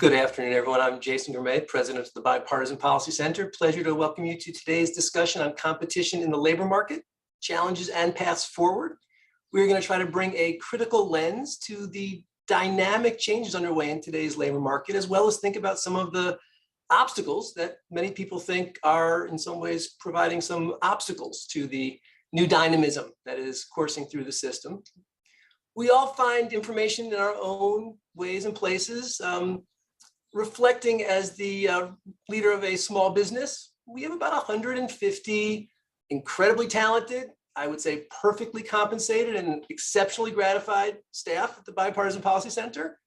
Good afternoon, everyone. I'm Jason Gourmet, President of the Bipartisan Policy Center. Pleasure to welcome you to today's discussion on competition in the labor market, challenges and paths forward. We're going to try to bring a critical lens to the dynamic changes underway in today's labor market, as well as think about some of the obstacles that many people think are in some ways providing some obstacles to the new dynamism that is coursing through the system. We all find information in our own ways and places. Reflecting as the leader of a small business, we have about 150 incredibly talented, I would say perfectly compensated and exceptionally gratified staff at the Bipartisan Policy Center.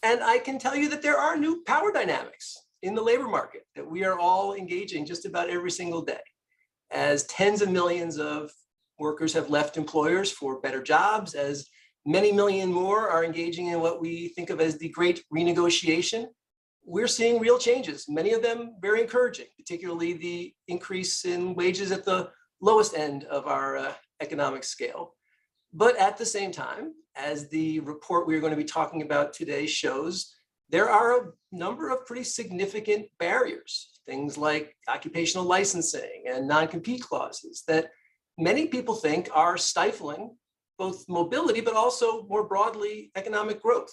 And I can tell you that there are new power dynamics in the labor market that we are all engaging just about every single day. As tens of millions of workers have left employers for better jobs, as many million more are engaging in what we think of as the great renegotiation, we're seeing real changes, many of them very encouraging, particularly the increase in wages at the lowest end of our economic scale. But at the same time, as the report we're going to be talking about today shows, there are a number of pretty significant barriers, things like occupational licensing and non-compete clauses that many people think are stifling both mobility, but also more broadly economic growth.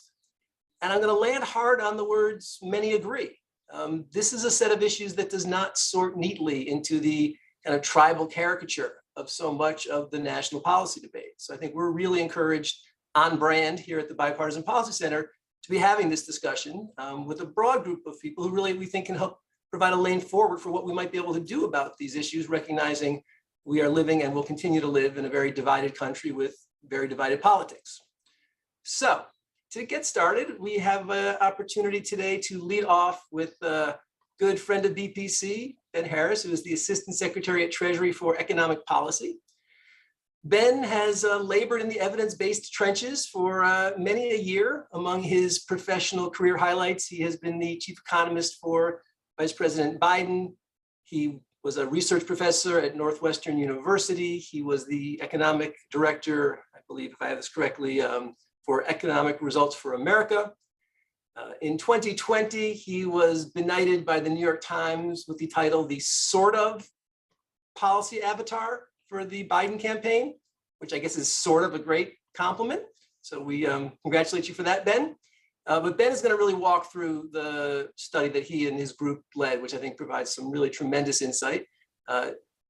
And I'm going to land hard on the words many agree. This is a set of issues that does not sort neatly into the kind of tribal caricature of so much of the national policy debate. So I think we're really encouraged on brand here at the Bipartisan Policy Center to be having this discussion with a broad group of people who really we think can help provide a lane forward for what we might be able to do about these issues, recognizing we are living and will continue to live in a very divided country with very divided politics. So, to get started, we have an opportunity today to lead off with a good friend of BPC, Ben Harris, who is the Assistant Secretary at Treasury for Economic Policy. Ben has labored in the evidence-based trenches for many a year. Among his professional career highlights, he has been the chief economist for Vice President Biden. He was a research professor at Northwestern University. He was the economic director, I believe, if I have this correctly, for Economic Results for America. In 2020, he was benighted by the New York Times with the title, "The Sort of Policy Avatar for the Biden Campaign," which I guess is sort of a great compliment. So we congratulate you for that, Ben. But Ben is going to really walk through the study that he and his group led, which I think provides some really tremendous insight,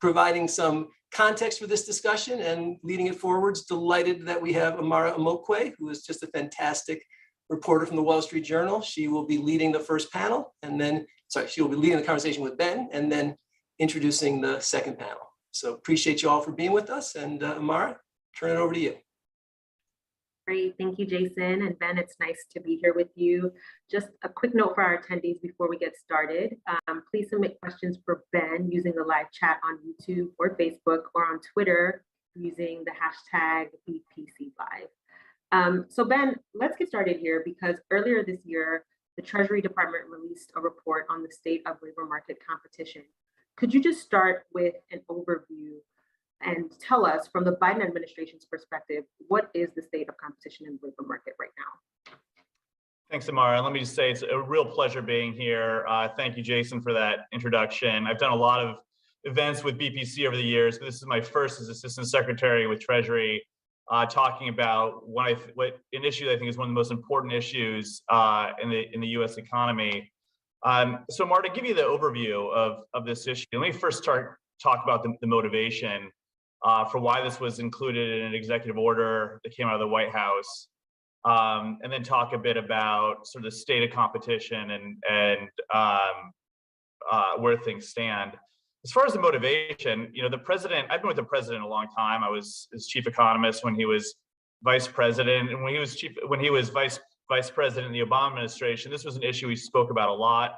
providing some context for this discussion and leading it forwards. Delighted that we have Amara Amokwe, who is just a fantastic reporter from the Wall Street Journal. She will be leading the first panel, and then, she will be leading the conversation with Ben and then introducing the second panel. So appreciate you all for being with us. And Amara, turn it over to you. Great, thank you, Jason. And Ben, it's nice to be here with you. Just a quick note for our attendees before we get started. Please submit questions for Ben using the live chat on YouTube or Facebook or on Twitter using the hashtag BPCLive. So Ben, let's get started here because earlier this year, the Treasury Department released a report on the state of labor market competition. Could you just start with an overview and tell us from the Biden administration's perspective, what is the state of competition in the labor market right now? Thanks, Amara. Let me just say it's a real pleasure being here. Thank you, Jason, for that introduction. I've done a lot of events with BPC over the years, but this is my first as Assistant Secretary with Treasury, talking about what an issue that I think is one of the most important issues in the U.S. economy. So, Amara, to give you the overview of this issue, let me first talk about the motivation for why this was included in an executive order that came out of the White House, and then talk a bit about sort of the state of competition and where things stand. As far as the motivation, the president, I've been with the president a long time. I was his chief economist when he was vice president, and when he was vice president in the Obama administration, this was an issue we spoke about a lot.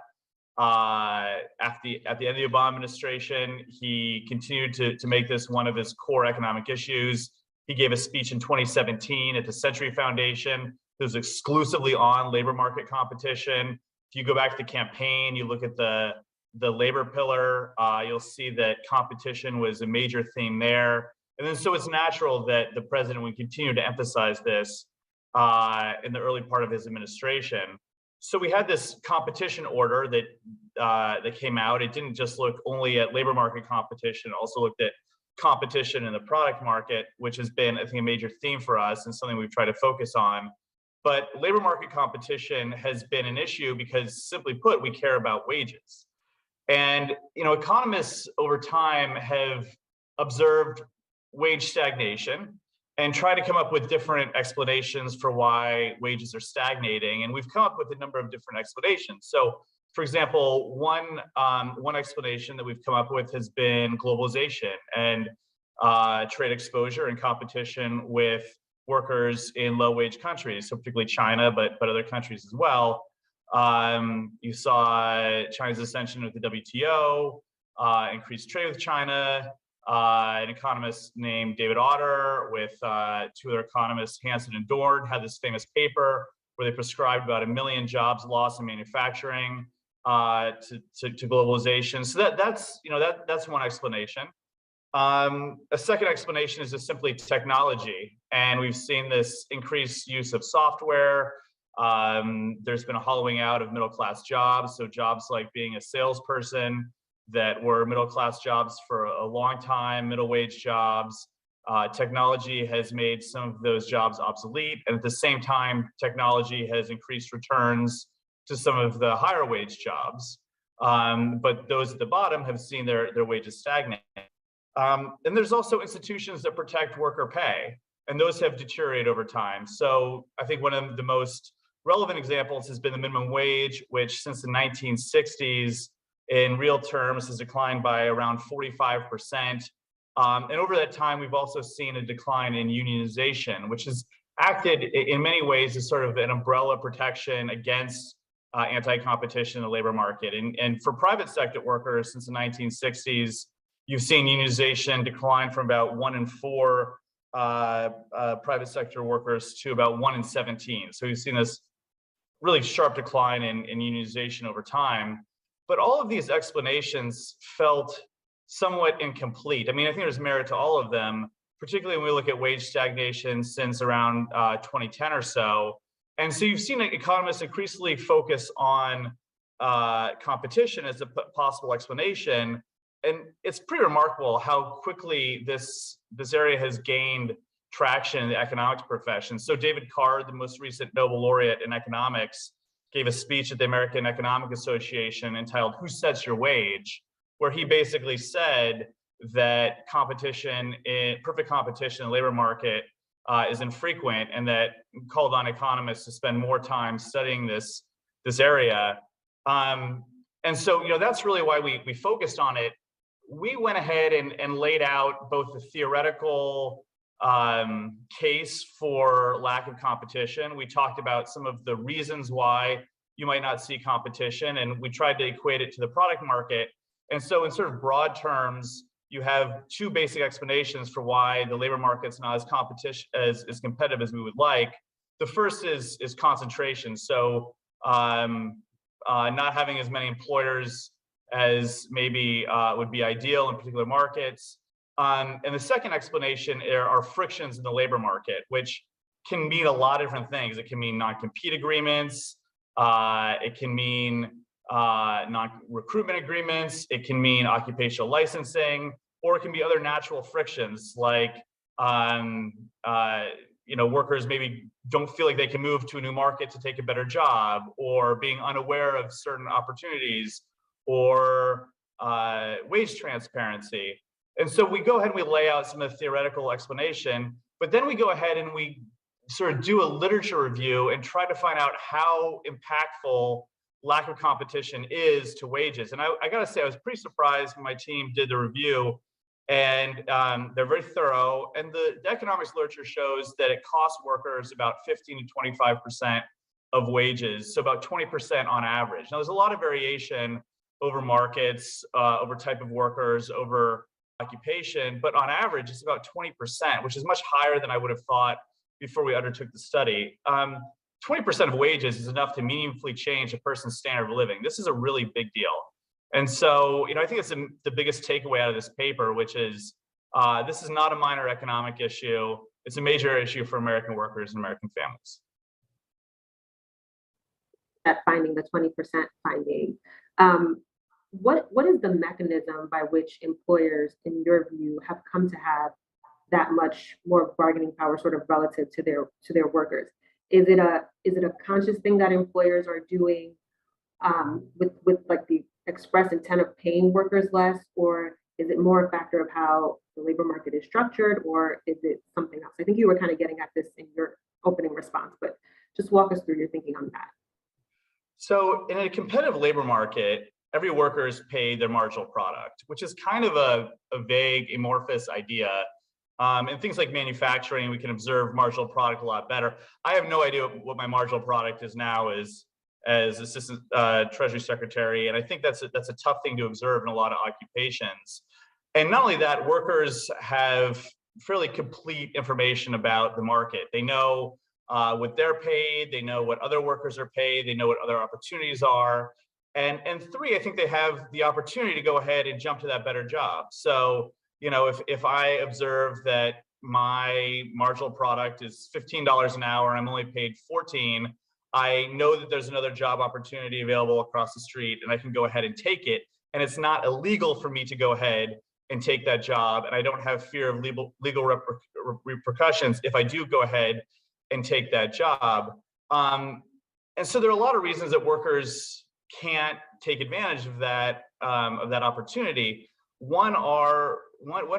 At the end of the Obama administration, he continued to make this one of his core economic issues. He gave a speech in 2017 at the Century Foundation that was exclusively on labor market competition. If you go back to the campaign, you look at the labor pillar, you'll see that competition was a major theme there. And then so it's natural that the president would continue to emphasize this in the early part of his administration. So we had this competition order that came out. It didn't just look only at labor market competition, it also looked at competition in the product market, which has been, I think, a major theme for us and something we've tried to focus on. But labor market competition has been an issue because, simply put, we care about wages. And economists over time have observed wage stagnation and try to come up with different explanations for why wages are stagnating. And we've come up with a number of different explanations. So, for example, one explanation that we've come up with has been globalization and trade exposure and competition with workers in low-wage countries, so particularly China, but other countries as well. You saw China's ascension with the WTO, increased trade with China. An economist named David Autor with two other economists, Hansen and Dorn, had this famous paper where they prescribed about 1 million jobs lost in manufacturing to globalization. So that's one explanation. A second explanation is just simply technology, and we've seen this increased use of software. There's been a hollowing out of middle-class jobs, so jobs like being a salesperson that were middle-class jobs for a long time, middle-wage jobs. Technology has made some of those jobs obsolete, and at the same time, technology has increased returns to some of the higher-wage jobs. But those at the bottom have seen their wages stagnate. And there's also institutions that protect worker pay, and those have deteriorated over time. So I think one of the most relevant examples has been the minimum wage, which since the 1960s, in real terms, has declined by around 45%. And over that time, we've also seen a decline in unionization, which has acted in many ways as sort of an umbrella protection against anti-competition in the labor market. And for private sector workers, since the 1960s, you've seen unionization decline from about 1 in 4 private sector workers to about 1 in 17. So you've seen this really sharp decline in unionization over time. But all of these explanations felt somewhat incomplete. I mean, I think there's merit to all of them, particularly when we look at wage stagnation since around 2010 or so. And so you've seen economists increasingly focus on competition as a possible explanation. And it's pretty remarkable how quickly this area has gained traction in the economics profession. So David Card, the most recent Nobel laureate in economics, gave a speech at the American Economic Association entitled "Who Sets Your Wage?", where he basically said that perfect competition in the labor market is infrequent, and that called on economists to spend more time studying this area. And so, that's really why we focused on it. We went ahead and laid out both the theoretical case for lack of competition. We talked about some of the reasons why you might not see competition, and we tried to equate it to the product market. And so in sort of broad terms, you have two basic explanations for why the labor market's not as competitive as we would like. The first is concentration. So not having as many employers as maybe would be ideal in particular markets. And the second explanation are frictions in the labor market, which can mean a lot of different things. It can mean non-compete agreements. It can mean non-recruitment agreements. It can mean occupational licensing, or it can be other natural frictions like workers maybe don't feel like they can move to a new market to take a better job, or being unaware of certain opportunities, or wage transparency. And so we go ahead and we lay out some of the theoretical explanation, but then we go ahead and we sort of do a literature review and try to find out how impactful lack of competition is to wages. And I gotta say, I was pretty surprised when my team did the review, and they're very thorough. And the economics literature shows that it costs workers about 15 to 25% of wages, so about 20% on average. Now, there's a lot of variation over markets, over type of workers, over occupation, but on average, it's about 20%, which is much higher than I would have thought before we undertook the study. 20% of wages is enough to meaningfully change a person's standard of living. This is a really big deal. And so, I think it's the biggest takeaway out of this paper, which is this is not a minor economic issue. It's a major issue for American workers and American families. that finding, the 20% finding. What is the mechanism by which employers, in your view, have come to have that much more bargaining power, sort of relative to their workers? Is it a conscious thing that employers are doing with like the express intent of paying workers less, or is it more a factor of how the labor market is structured, or is it something else? I think you were kind of getting at this in your opening response, but just walk us through your thinking on that. So in a competitive labor market, every worker is paid their marginal product, which is kind of a vague, amorphous idea. In things like manufacturing, we can observe marginal product a lot better. I have no idea what my marginal product is now as Assistant Treasury Secretary, and I think that's a tough thing to observe in a lot of occupations. And not only that, workers have fairly complete information about the market. They know what they're paid, they know what other workers are paid, they know what other opportunities are. And three, I think they have the opportunity to go ahead and jump to that better job. So, you know, if I observe that my marginal product is $15 an hour, I'm only paid 14, I know that there's another job opportunity available across the street and I can go ahead and take it. And it's not illegal for me to go ahead and take that job. And I don't have fear of legal repercussions if I do go ahead and take that job. And so there are a lot of reasons that workers can't take advantage of that opportunity. One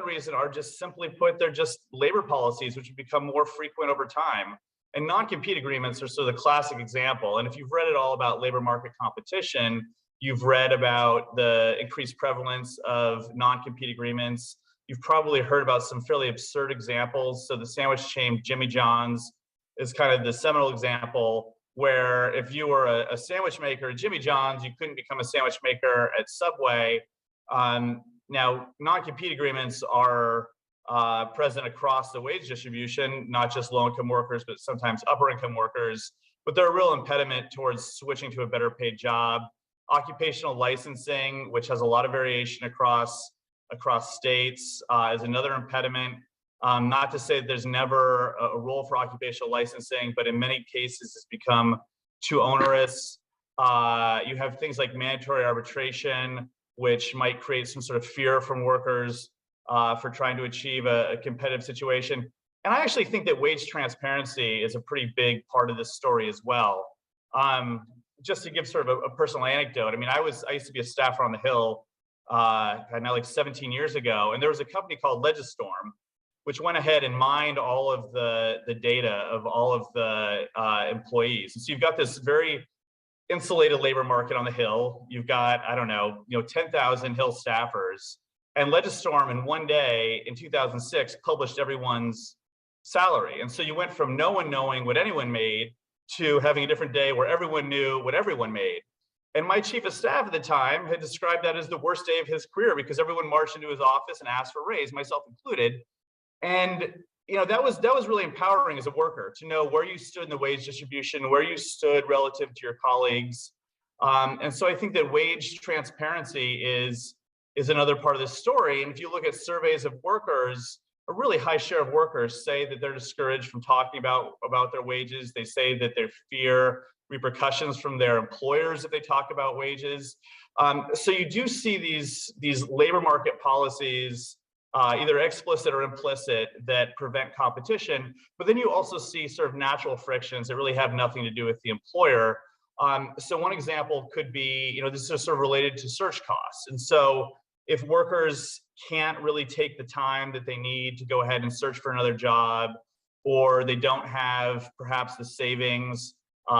reason are just simply put, they're just labor policies, which have become more frequent over time. And non-compete agreements are sort of the classic example. And if you've read at all about labor market competition, you've read about the increased prevalence of non-compete agreements. You've probably heard about some fairly absurd examples. So the sandwich chain Jimmy John's is kind of the seminal example, where if you were a sandwich maker at Jimmy John's, you couldn't become a sandwich maker at Subway. Now, non-compete agreements are present across the wage distribution, not just low-income workers, but sometimes upper-income workers. But they're a real impediment towards switching to a better paid job. Occupational licensing, which has a lot of variation across states, is another impediment. Not to say that there's never a role for occupational licensing, but in many cases it's become too onerous. You have things like mandatory arbitration, which might create some sort of fear from workers for trying to achieve a competitive situation. And I actually think that wage transparency is a pretty big part of this story as well. Just to give sort of a personal anecdote, I mean, I used to be a staffer on the Hill now like 17 years ago, and there was a company called Legistorm, which went ahead and mined all of the data of all of the employees. And so you've got this very insulated labor market on the Hill. You've got, I don't know, 10,000 Hill staffers. And Legistorm in one day in 2006 published everyone's salary. And so you went from no one knowing what anyone made to having a different day where everyone knew what everyone made. And my chief of staff at the time had described that as the worst day of his career because everyone marched into his office and asked for a raise, myself included. And that was really empowering as a worker to know where you stood in the wage distribution, where you stood relative to your colleagues. And so I think that wage transparency is another part of this story. And if you look at surveys of workers, a really high share of workers say that they're discouraged from talking about their wages. They say that they fear repercussions from their employers if they talk about wages. So you do see these labor market policies, either explicit or implicit, that prevent competition. But then you also see sort of natural frictions that really have nothing to do with the employer. So one example could be, this is sort of related to search costs. And so if workers can't really take the time that they need to go ahead and search for another job, or they don't have perhaps the savings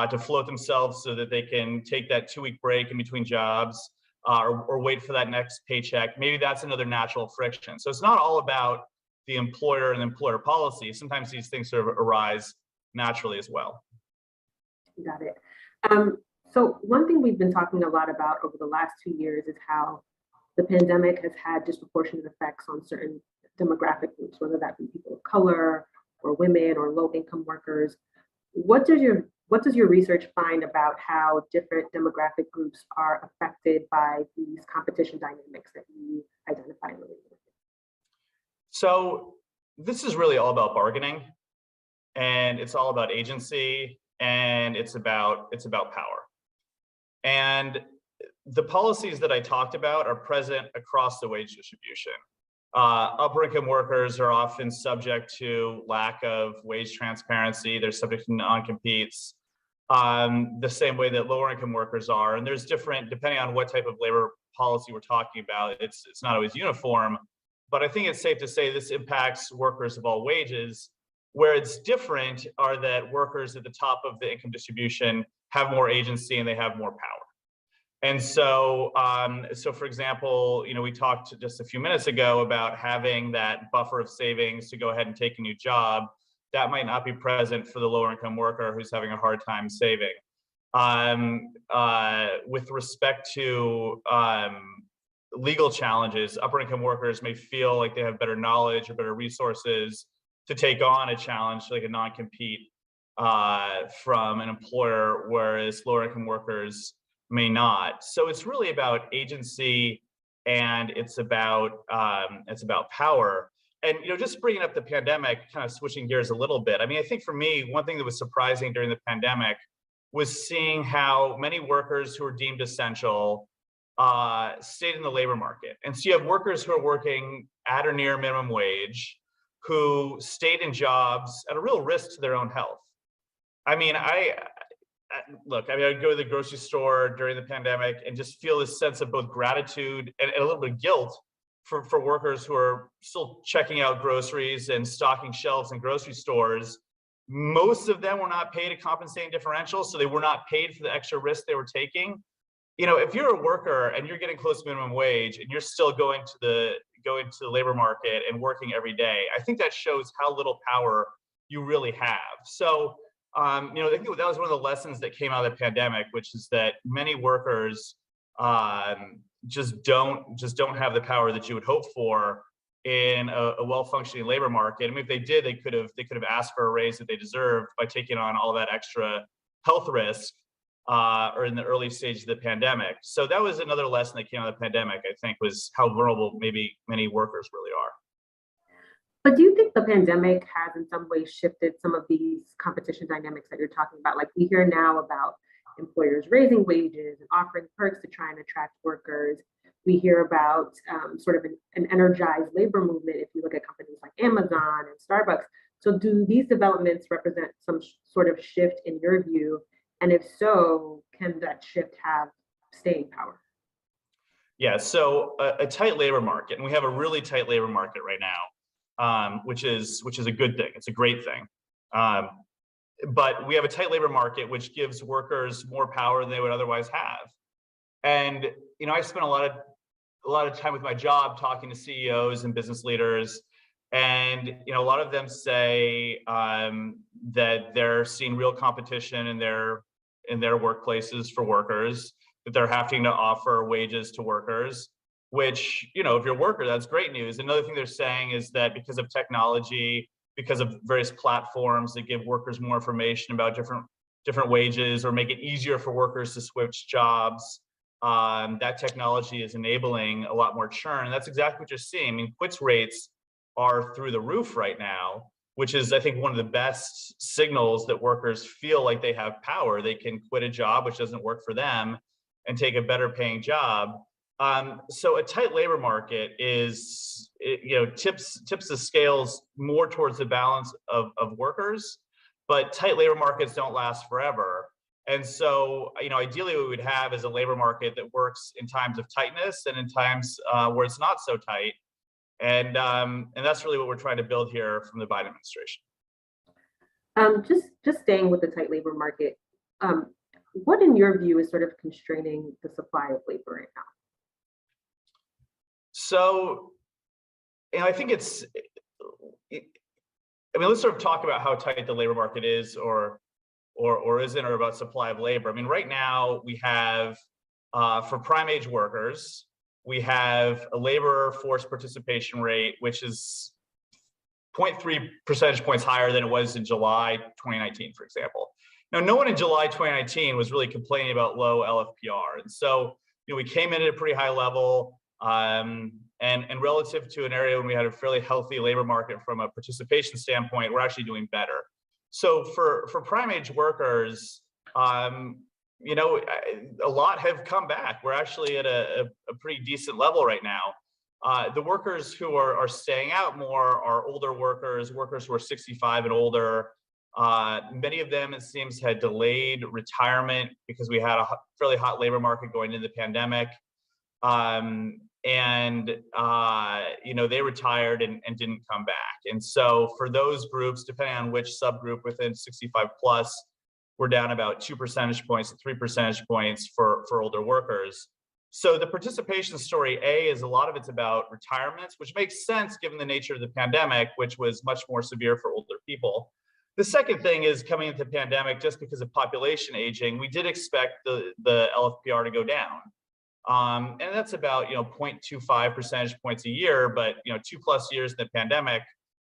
to float themselves so that they can take that 2-week break in between jobs, or wait for that next paycheck, maybe that's another natural friction. So it's not all about the employer and employer policy. Sometimes these things sort of arise naturally as well. Got it. So one thing we've been talking a lot about over the last 2 years is how the pandemic has had disproportionate effects on certain demographic groups, whether that be people of color or women or low-income workers. What does your research find about how different demographic groups are affected by these competition dynamics that you identify in the labor market? So this is really all about bargaining, and it's all about agency, and it's about power. And the policies that I talked about are present across the wage distribution. Upper income workers are often subject to lack of wage transparency. They're subject to non-competes, the same way that lower income workers are. And there's different, depending on what type of labor policy we're talking about, it's not always uniform. But I think it's safe to say this impacts workers of all wages. Where it's different are that workers at the top of the income distribution have more agency and they have more power. And so, so for example, we talked just a few minutes ago about having that buffer of savings to go ahead and take a new job. That might not be present for the lower income worker who's having a hard time saving. With respect to legal challenges, upper income workers may feel like they have better knowledge or better resources to take on a challenge like a non-compete from an employer, whereas lower income workers may not. So it's really about agency, and it's about power. And just bringing up the pandemic, kind of switching gears a little bit. I mean, I think for me, one thing that was surprising during the pandemic was seeing how many workers who were deemed essential stayed in the labor market. And so you have workers who are working at or near minimum wage who stayed in jobs at a real risk to their own health. I mean, look, I mean, I'd go to the grocery store during the pandemic and just feel this sense of both gratitude and a little bit of guilt for workers who are still checking out groceries and stocking shelves in grocery stores. Most of them were not paid a compensating differential, so they were not paid for the extra risk they were taking. If you're a worker and you're getting close to minimum wage and you're still going to the labor market and working every day, I think that shows how little power you really have. So, I think that was one of the lessons that came out of the pandemic, which is that many workers just don't have the power that you would hope for in a well-functioning labor market. I mean, if they did, they could have asked for a raise that they deserved by taking on all that extra health risk or in the early stages of the pandemic. So that was another lesson that came out of the pandemic, I think, was how vulnerable maybe many workers really are. But do you think the pandemic has in some ways shifted some of these competition dynamics that you're talking about? Like we hear now about employers raising wages and offering perks to try and attract workers. We hear about sort of an energized labor movement if you look at companies like Amazon and Starbucks. So do these developments represent some sort of shift in your view? And if so, can that shift have staying power? Yeah, so a tight labor market, and we have a really tight labor market right now, which is a good thing. It's a great thing. But we have a tight labor market, which gives workers more power than they would otherwise have. And I spent a lot of time with my job talking to CEOs and business leaders, and a lot of them say that they're seeing real competition in their workplaces for workers, that they're having to offer wages to workers, which, if you're a worker, that's great news. Another thing they're saying is that because of technology, because of various platforms that give workers more information about different wages or make it easier for workers to switch jobs, that technology is enabling a lot more churn. And that's exactly what you're seeing. I mean, quits rates are through the roof right now, which is, I think, one of the best signals that workers feel like they have power. They can quit a job which doesn't work for them and take a better paying job. So a tight labor market is, tips the scales more towards the balance of workers, but tight labor markets don't last forever. And so, ideally what we would have is a labor market that works in times of tightness and in times where it's not so tight. And that's really what we're trying to build here from the Biden administration. Just staying with the tight labor market, what in your view is sort of constraining the supply of labor right now? So, I think let's sort of talk about how tight the labor market is or isn't, or about supply of labor. I mean, right now we have, for prime age workers, we have a labor force participation rate, which is 0.3 percentage points higher than it was in July 2019, for example. Now, no one in July 2019 was really complaining about low LFPR. And so, we came in at a pretty high level, and relative to an area when we had a fairly healthy labor market from a participation standpoint, we're actually doing better. So for prime age workers, a lot have come back. We're actually at a pretty decent level right now. The workers who are staying out more are older workers who are 65 and older. Many of them, it seems, had delayed retirement because we had a fairly hot labor market going into the pandemic. They retired and didn't come back. And so for those groups, depending on which subgroup within 65 plus, we're down about 2 percentage points to 3 percentage points for older workers. So the participation story, is a lot of it's about retirements, which makes sense given the nature of the pandemic, which was much more severe for older people. The second thing is, coming into the pandemic, just because of population aging, we did expect the LFPR to go down. And that's about 0.25 percentage points a year, but 2+ years in the pandemic,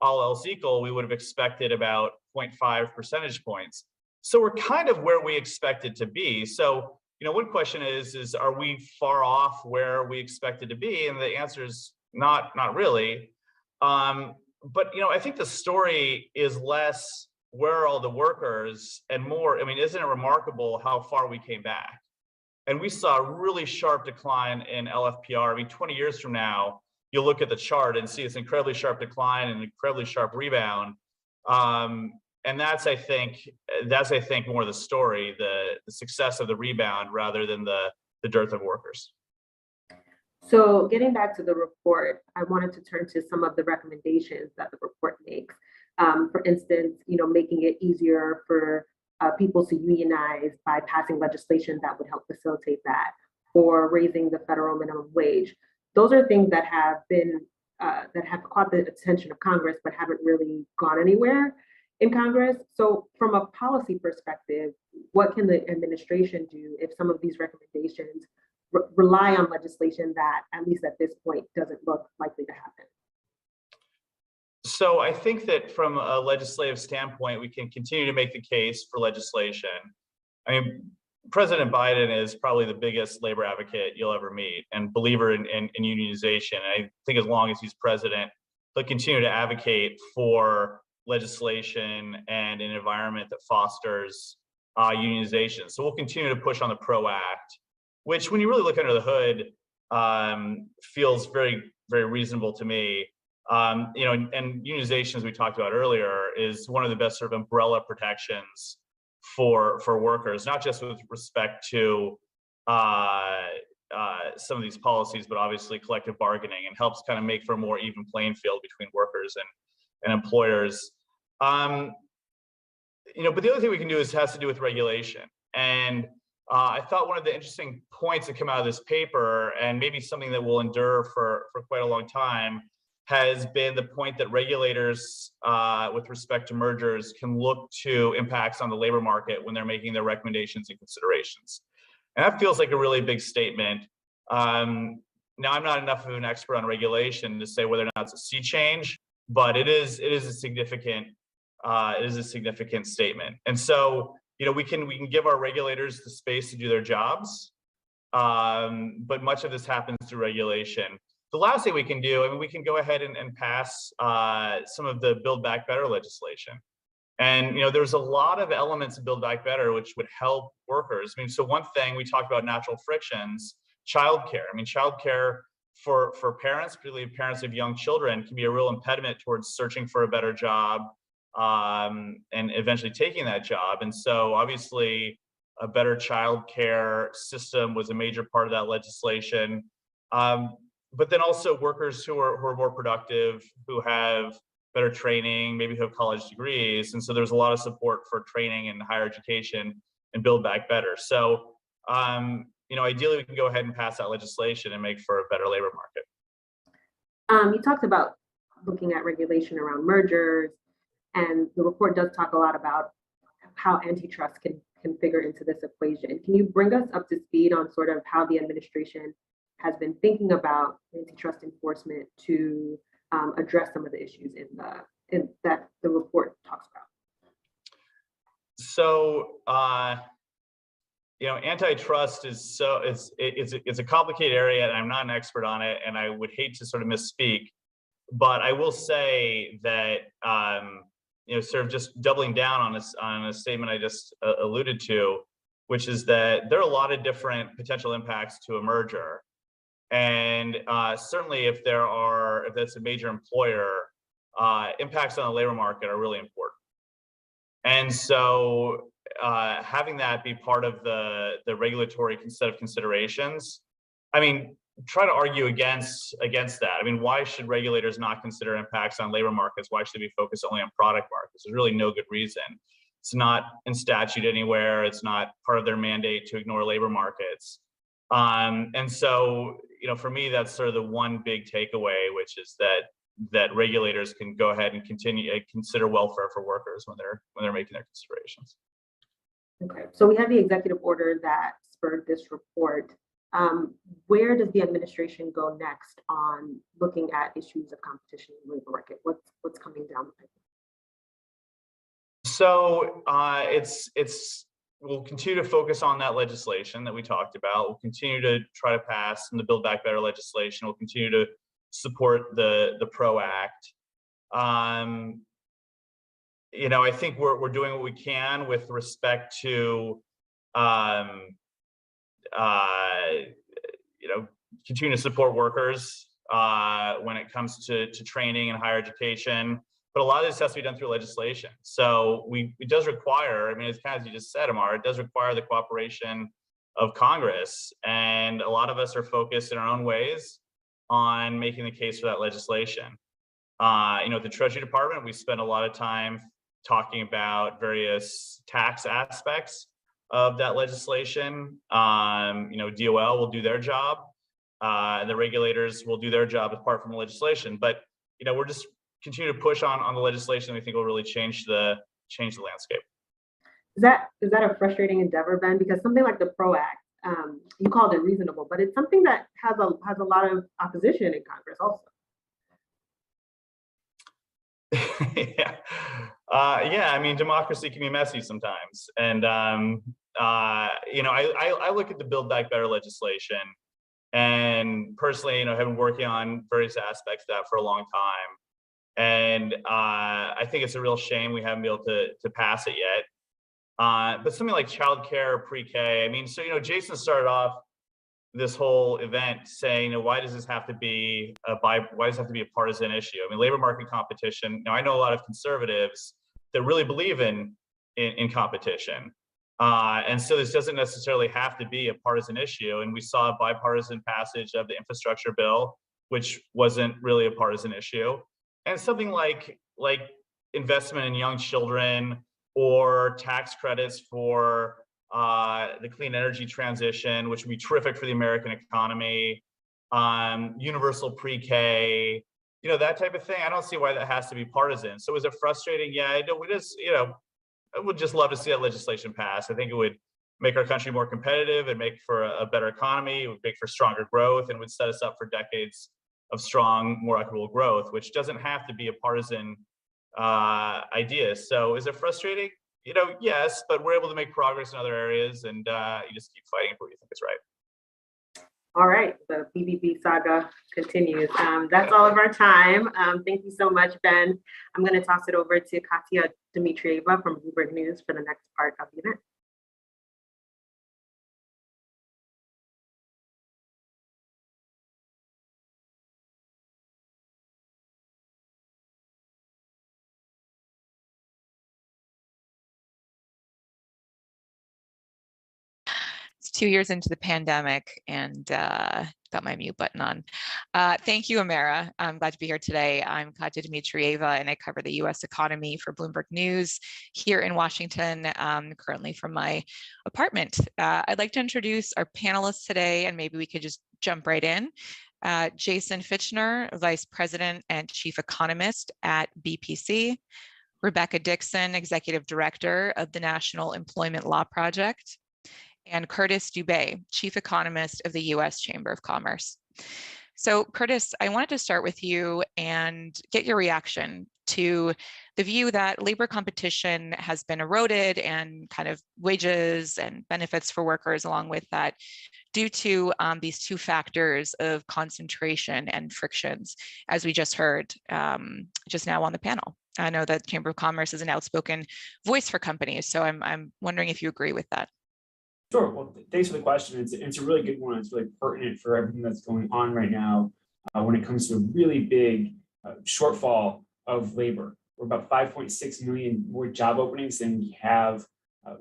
all else equal, we would have expected about 0.5 percentage points. So we're kind of where we expected to be. So one question is are we far off where we expected to be? And the answer is not really. But I think the story is less where are all the workers and more, isn't it remarkable how far we came back? And we saw a really sharp decline in LFPR. 20 years from now, you'll look at the chart and see this incredibly sharp decline and incredibly sharp rebound. And that's I think more the story, the success of the rebound rather than the dearth of workers. So getting back to the report, I wanted to turn to some of the recommendations that the report makes. For instance, making it easier for people to unionize by passing legislation that would help facilitate that, or raising the federal minimum wage. Those are things that have been that have caught the attention of Congress, but haven't really gone anywhere in Congress. So from a policy perspective, what can the administration do if some of these recommendations rely on legislation that, at least at this point, doesn't look likely to happen? So I think that from a legislative standpoint, we can continue to make the case for legislation. President Biden is probably the biggest labor advocate you'll ever meet and believer in unionization. And I think as long as he's president, he'll continue to advocate for legislation and an environment that fosters unionization. So we'll continue to push on the PRO Act, which, when you really look under the hood, feels very, very reasonable to me. And unionization, as we talked about earlier, is one of the best sort of umbrella protections for workers, not just with respect to some of these policies, but obviously collective bargaining, and helps kind of make for a more even playing field between workers and employers. But the other thing we can do has to do with regulation. And I thought one of the interesting points that come out of this paper, and maybe something that will endure for quite a long time, has been the point that regulators, with respect to mergers, can look to impacts on the labor market when they're making their recommendations and considerations. And that feels like a really big statement. Now, I'm not enough of an expert on regulation to say whether or not it's a sea change, but it is a significant statement. And so, we can give our regulators the space to do their jobs, but much of this happens through regulation. The last thing we can do, we can go ahead and pass some of the Build Back Better legislation. And there's a lot of elements of Build Back Better which would help workers. So one thing we talked about, natural frictions, childcare. Childcare for parents, particularly parents of young children, can be a real impediment towards searching for a better job and eventually taking that job. And so obviously a better childcare system was a major part of that legislation. But then also workers who are more productive, who have better training, maybe who have college degrees. And so there's a lot of support for training and higher education and Build Back Better. So, ideally we can go ahead and pass that legislation and make for a better labor market. You talked about looking at regulation around mergers, and the report does talk a lot about how antitrust can figure into this equation. Can you bring us up to speed on sort of how the administration has been thinking about antitrust enforcement to address some of the issues that the report talks about? So, antitrust is it's a complicated area, and I'm not an expert on it, and I would hate to sort of misspeak, but I will say that sort of just doubling down on a statement I just alluded to. which is that there are a lot of different potential impacts to a merger. And certainly if that's a major employer, impacts on the labor market are really important. And so having that be part of the regulatory set of considerations, I mean, try to argue against that. I mean, why should regulators not consider impacts on labor markets? Why should they be focused only on product markets? There's really no good reason. It's not in statute anywhere. It's not part of their mandate to ignore labor markets. And so, for me, that's sort of the one big takeaway, which is that regulators can go ahead and continue to consider welfare for workers when they're making their considerations. Okay, so we have the executive order that spurred this report. Where does the administration go next on looking at issues of competition in the labor market? What's coming down the pipe? So we'll continue to focus on that legislation that we talked about. We'll continue to try to pass the Build Back Better legislation. We'll continue to support the PRO Act. I think we're doing what we can with respect to continue to support workers when it comes to training and higher education. But a lot of this has to be done through legislation. So it does require, it's kind of as you just said, Amar, it does require the cooperation of Congress. And a lot of us are focused in our own ways on making the case for that legislation. The Treasury Department, we spend a lot of time talking about various tax aspects of that legislation. DOL will do their job. The regulators will do their job apart from the legislation. But we're just continue to push on the legislation. We think will really change the landscape. Is that a frustrating endeavor, Ben? Because something like the PRO Act, you called it reasonable, but it's something that has a lot of opposition in Congress also. Democracy can be messy sometimes. And I look at the Build Back Better legislation, and personally, have been working on various aspects of that for a long time. And I think it's a real shame we haven't been able to pass it yet. But something like childcare, pre-K, Jason started off this whole event saying, why does this have to be a partisan issue? Labor market competition. Now, I know a lot of conservatives that really believe in competition. And so this doesn't necessarily have to be a partisan issue. And we saw a bipartisan passage of the infrastructure bill, which wasn't really a partisan issue. And something like investment in young children or tax credits for the clean energy transition, which would be terrific for the American economy, universal pre-K, that type of thing. I don't see why that has to be partisan. So is it frustrating? Yeah, I would just love to see that legislation pass. I think it would make our country more competitive and make for a better economy. It would make for stronger growth and would set us up for decades of strong, more equitable growth, which doesn't have to be a partisan idea. So is it frustrating? Yes, but we're able to make progress in other areas, and you just keep fighting for what you think is right. All right, the BBB saga continues. That's all of our time. Thank you so much, Ben. I'm going to toss it over to Katya Dmitrieva from Bloomberg News for the next part of the event. It's 2 years into the pandemic, and got my mute button on. Thank you, Amara. I'm glad to be here today. I'm Katya Dmitrieva, and I cover the U.S. economy for Bloomberg News here in Washington, currently from my apartment. I'd like to introduce our panelists today, and maybe we could just jump right in. Jason Fitchner, Vice President and Chief Economist at BPC. Rebecca Dixon, Executive Director of the National Employment Law Project. And Curtis Dubé, Chief Economist of the U.S. Chamber of Commerce. So Curtis, I wanted to start with you and get your reaction to the view that labor competition has been eroded and kind of wages and benefits for workers along with that due to these two factors of concentration and frictions, as we just heard just now on the panel. I know that Chamber of Commerce is an outspoken voice for companies, so I'm wondering if you agree with that. Sure. Well, thanks for the question. It's a really good one. It's really pertinent for everything that's going on right now when it comes to a really big shortfall of labor. We're about 5.6 million more job openings than we have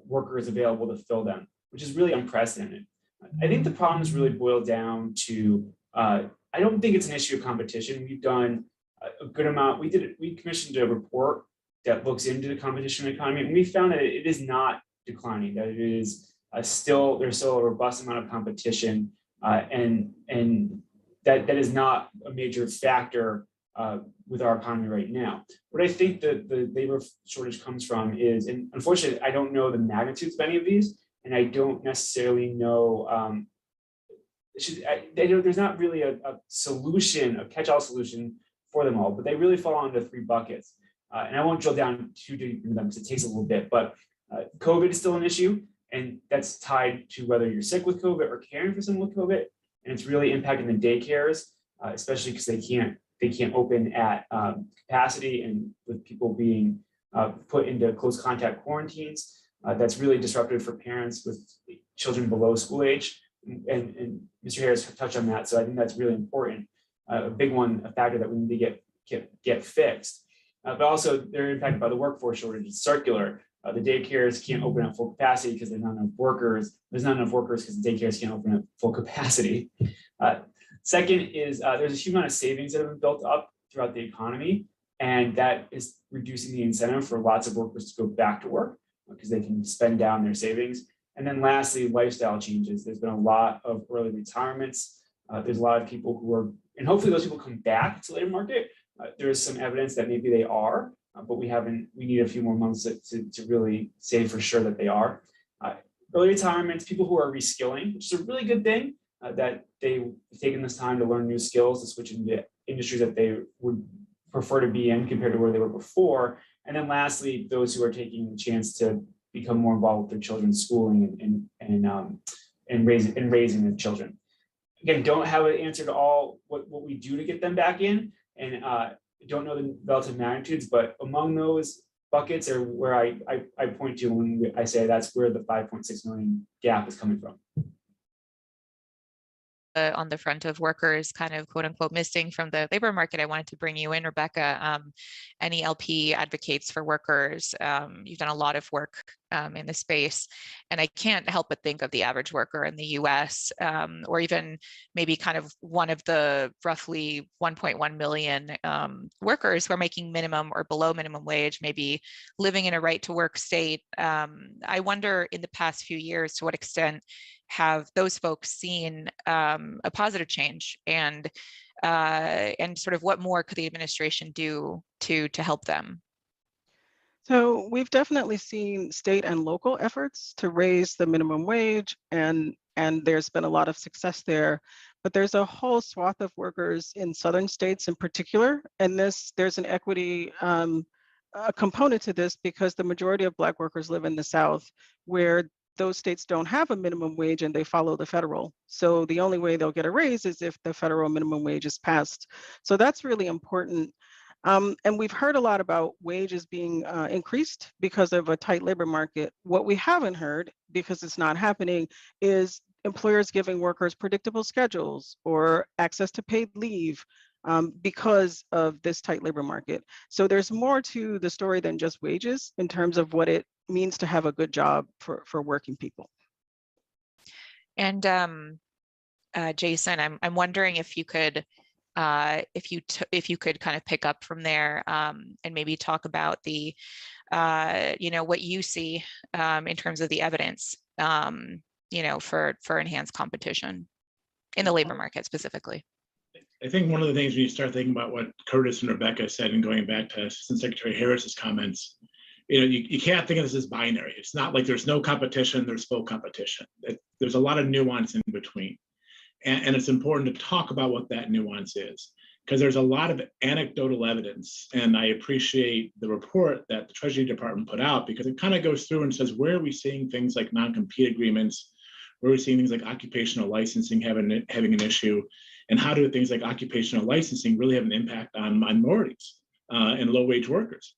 workers available to fill them, which is really unprecedented. I think the problems really boil down to, I don't think it's an issue of competition. We've done a good amount. We commissioned a report that looks into the competition economy, and we found that it is not declining, that it is there's still a robust amount of competition, and that is not a major factor with our economy right now. What I think the labor shortage comes from is, and unfortunately, I don't know the magnitudes of any of these, and I don't necessarily know, there's not really a solution, a catch-all solution for them all, but they really fall into three buckets. And I won't drill down too deep into them because it takes a little bit, but COVID is still an issue, and that's tied to whether you're sick with COVID or caring for someone with COVID, and it's really impacting the daycares, especially because they can't open at capacity, and with people being put into close contact quarantines, that's really disruptive for parents with children below school age, and Mr. Harris touched on that, so I think that's really important, a big one, a factor that we need to get fixed. But also they're impacted by the workforce shortage. It's circular. The daycares can't open at full capacity because there's not enough workers. There's not enough workers because the daycares can't open at full capacity. Second is there's a huge amount of savings that have been built up throughout the economy, and that is reducing the incentive for lots of workers to go back to work because they can spend down their savings. And then lastly, lifestyle changes. There's been a lot of early retirements. There's a lot of people who are, and hopefully those people come back to the labor market. There is some evidence that maybe they are, but we need a few more months to really say for sure that they are. Early retirements, people who are reskilling, which is a really good thing, that they've taken this time to learn new skills, to switch into industries that they would prefer to be in compared to where they were before. And then lastly, those who are taking the chance to become more involved with their children's schooling and raising their children. Again, don't have an answer to all what we do to get them back in, and don't know the relative magnitudes, but among those buckets are where I point to when I say that's where the 5.6 million gap is coming from. On the front of workers kind of quote unquote missing from the labor market, I wanted to bring you in, Rebecca. NELP advocates for workers. You've done a lot of work in the space, and I can't help but think of the average worker in the US, or even maybe kind of one of the roughly 1.1 million workers who are making minimum or below minimum wage, maybe living in a right to work state. I wonder in the past few years, to what extent have those folks seen a positive change, and sort of what more could the administration do to help them? So we've definitely seen state and local efforts to raise the minimum wage, and there's been a lot of success there. But there's a whole swath of workers in southern states in particular, and there's an equity component to this because the majority of Black workers live in the South, where those states don't have a minimum wage and they follow the federal. So the only way they'll get a raise is if the federal minimum wage is passed. So that's really important. And we've heard a lot about wages being increased because of a tight labor market. What we haven't heard, because it's not happening, is employers giving workers predictable schedules or access to paid leave because of this tight labor market. So there's more to the story than just wages in terms of what it means to have a good job for working people. And Jason, I'm wondering if you could if you could kind of pick up from there and maybe talk about the what you see in terms of the evidence for enhanced competition in the labor market specifically. I think one of the things when you start thinking about what Curtis and Rebecca said, and going back to Assistant Secretary Harris's comments, you can't think of this as binary. It's not like there's no competition, there's full competition. There's a lot of nuance in between. And it's important to talk about what that nuance is, because there's a lot of anecdotal evidence. And I appreciate the report that the Treasury Department put out, because it kind of goes through and says, where are we seeing things like non-compete agreements? Where are we seeing things like occupational licensing having an issue? And how do things like occupational licensing really have an impact on minorities and low-wage workers?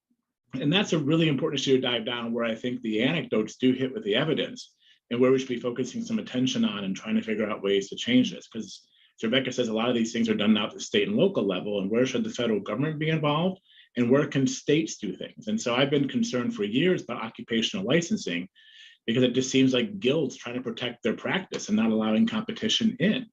And that's a really important issue to dive down, where I think the anecdotes do hit with the evidence. and where we should be focusing some attention on and trying to figure out ways to change this. Because as Rebecca says, a lot of these things are done now at the state and local level, and where should the federal government be involved, and where can states do things? And so I've been concerned for years about occupational licensing, because it just seems like guilds trying to protect their practice and not allowing competition in.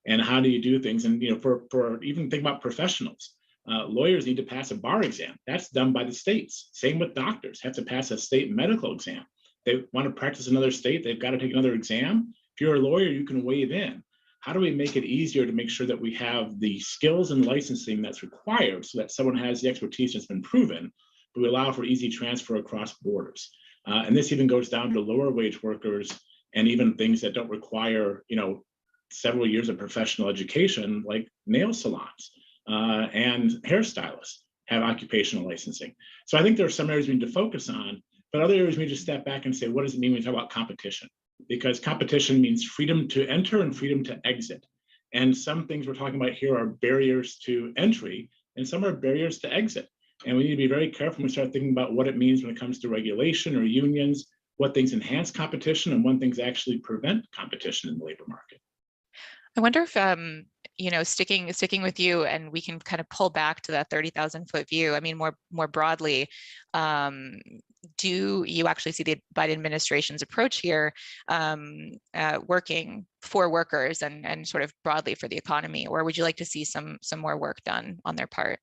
And how do you do things? And for even think about professionals, lawyers need to pass a bar exam. That's done by the states. Same with doctors, have to pass a state medical exam. They want to practice another state, they've got to take another exam. If you're a lawyer, you can waive in. How do we make it easier to make sure that we have the skills and licensing that's required so that someone has the expertise that's been proven, but we allow for easy transfer across borders? And this even goes down to lower wage workers and even things that don't require, several years of professional education, like nail salons and hairstylists have occupational licensing. So I think there are some areas we need to focus on, but other areas we need to step back and say, what does it mean when we talk about competition? Because competition means freedom to enter and freedom to exit. And some things we're talking about here are barriers to entry, and some are barriers to exit. And we need to be very careful when we start thinking about what it means when it comes to regulation or unions, what things enhance competition and what things actually prevent competition in the labor market. I wonder if, sticking with you, and we can kind of pull back to that 30,000-foot view. I mean, more broadly, do you actually see the Biden administration's approach here working for workers and sort of broadly for the economy, or would you like to see some more work done on their part?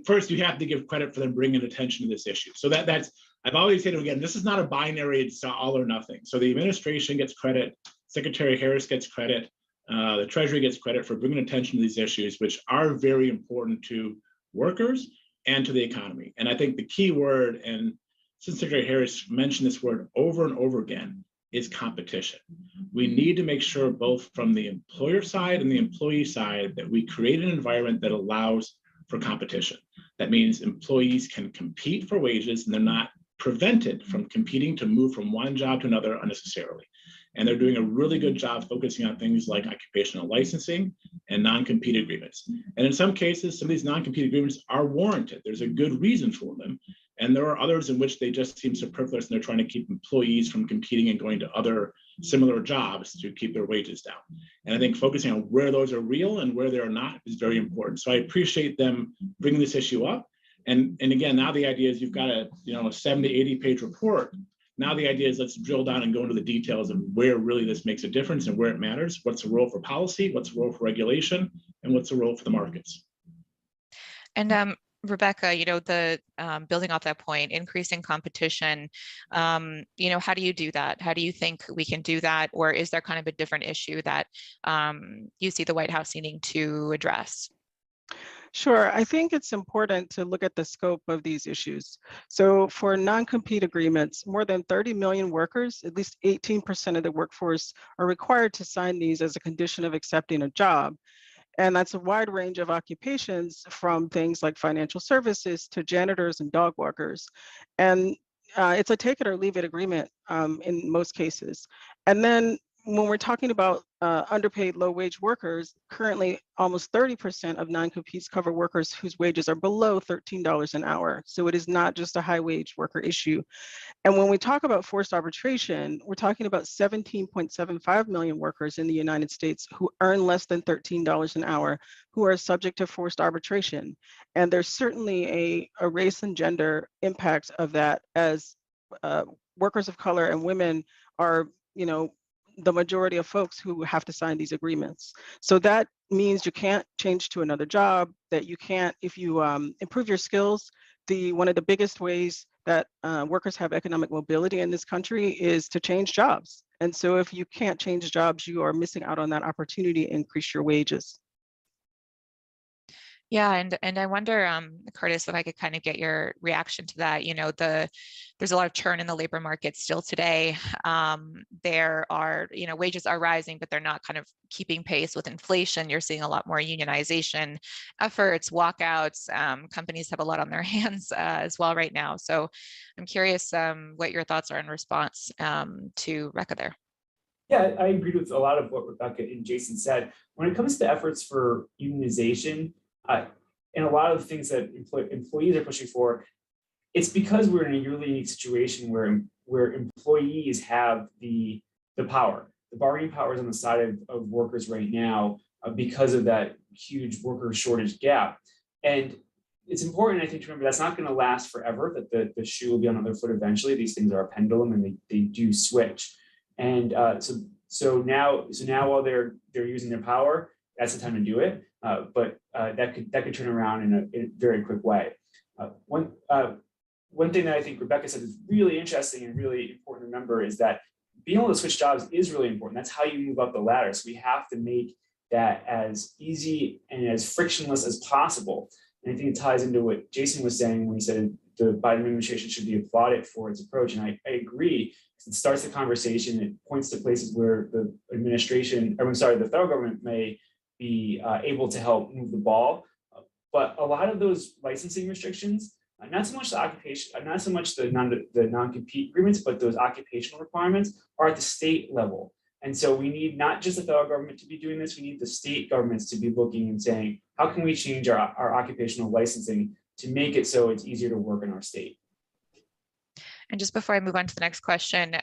First, you have to give credit for them bringing attention to this issue. So that's, I've always said, again, this is not a binary, it's all or nothing. So the administration gets credit, Secretary Harris gets credit, the Treasury gets credit for bringing attention to these issues, which are very important to workers and to the economy. And I think the key word, and since Secretary Harris mentioned this word over and over again, is competition. We need to make sure both from the employer side and the employee side that we create an environment that allows for competition. That means employees can compete for wages and they're not prevented from competing to move from one job to another unnecessarily. And they're doing a really good job focusing on things like occupational licensing and non-compete agreements. And in some cases, some of these non-compete agreements are warranted. There's a good reason for them. And there are others in which they just seem superfluous and they're trying to keep employees from competing and going to other similar jobs to keep their wages down. And I think focusing on where those are real and where they're not is very important. So I appreciate them bringing this issue up. And again, now the idea is you've got a 70, 80-page report. Now the idea is let's drill down and go into the details of where really this makes a difference and where it matters. What's the role for policy? What's the role for regulation? And what's the role for the markets? And Rebecca, the building off that point, increasing competition, how do you do that? How do you think we can do that? Or is there kind of a different issue that you see the White House needing to address? Sure, I think it's important to look at the scope of these issues. So for non-compete agreements, more than 30 million workers, at least 18% of the workforce, are required to sign these as a condition of accepting a job. And that's a wide range of occupations, from things like financial services to janitors and dog walkers. And it's a take it or leave it agreement in most cases. And then when we're talking about underpaid low wage workers, currently almost 30% of non-competes cover workers whose wages are below $13 an hour. So it is not just a high wage worker issue. And when we talk about forced arbitration, we're talking about 17.75 million workers in the United States who earn less than $13 an hour, who are subject to forced arbitration. And there's certainly a race and gender impact of that, as workers of color and women are, the majority of folks who have to sign these agreements. So that means you can't change to another job, that you can't, if you improve your skills, one of the biggest ways that workers have economic mobility in this country is to change jobs. And so if you can't change jobs, you are missing out on that opportunity to increase your wages. Yeah, and I wonder, Curtis, if I could kind of get your reaction to that. There's a lot of churn in the labor market still today. There are, wages are rising, but they're not kind of keeping pace with inflation. You're seeing a lot more unionization efforts, walkouts. Companies have a lot on their hands as well right now. So I'm curious what your thoughts are in response to Rebecca there. Yeah, I agreed with a lot of what Rebecca and Jason said. When it comes to efforts for unionization, and a lot of the things that employees are pushing for, it's because we're in a really unique situation where employees have the the power. The bargaining power is on the side of workers right now because of that huge worker shortage gap. And it's important, I think, to remember that's not going to last forever, that the shoe will be on the other foot eventually. These things are a pendulum and they do switch. And so now while they're using their power, that's the time to do it. But that could turn around in a very quick way. One thing that I think Rebecca said is really interesting and really important to remember is that being able to switch jobs is really important. That's how you move up the ladder. So we have to make that as easy and as frictionless as possible. And I think it ties into what Jason was saying when he said the Biden administration should be applauded for its approach. And I agree. It starts the conversation. It points to places where the the federal government may be able to help move the ball. But a lot of those licensing restrictions, not so much the occupation, not so much the non-compete agreements, but those occupational requirements are at the state level. And so we need not just the federal government to be doing this, we need the state governments to be looking and saying, how can we change our occupational licensing to make it so it's easier to work in our state? And just before I move on to the next question,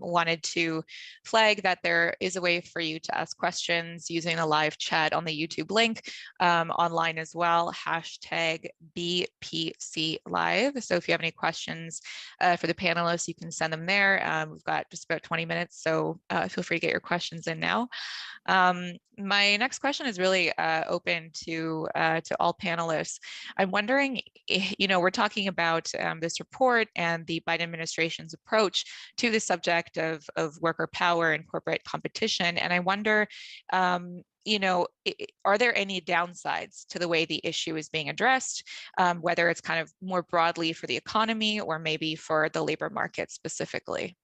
wanted to flag that there is a way for you to ask questions using the live chat on the YouTube link, online as well, #BPCLive. So if you have any questions for the panelists, you can send them there. We've got just about 20 minutes, so feel free to get your questions in now. My next question is really open to all panelists. I'm wondering, we're talking about this report and the Biden administration's approach to the subject of worker power and corporate competition. And I wonder, are there any downsides to the way the issue is being addressed, whether it's kind of more broadly for the economy or maybe for the labor market specifically?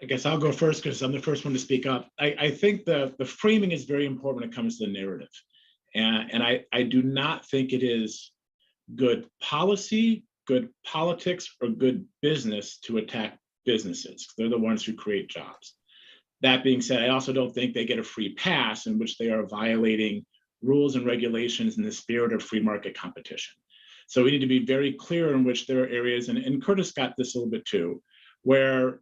I guess I'll go first because I'm the first one to speak up. I think the framing is very important when it comes to the narrative. And I do not think it is good policy, good politics, or good business to attack businesses. They're the ones who create jobs. That being said, I also don't think they get a free pass in which they are violating rules and regulations in the spirit of free market competition. So we need to be very clear in which there are areas, and Curtis got this a little bit too, where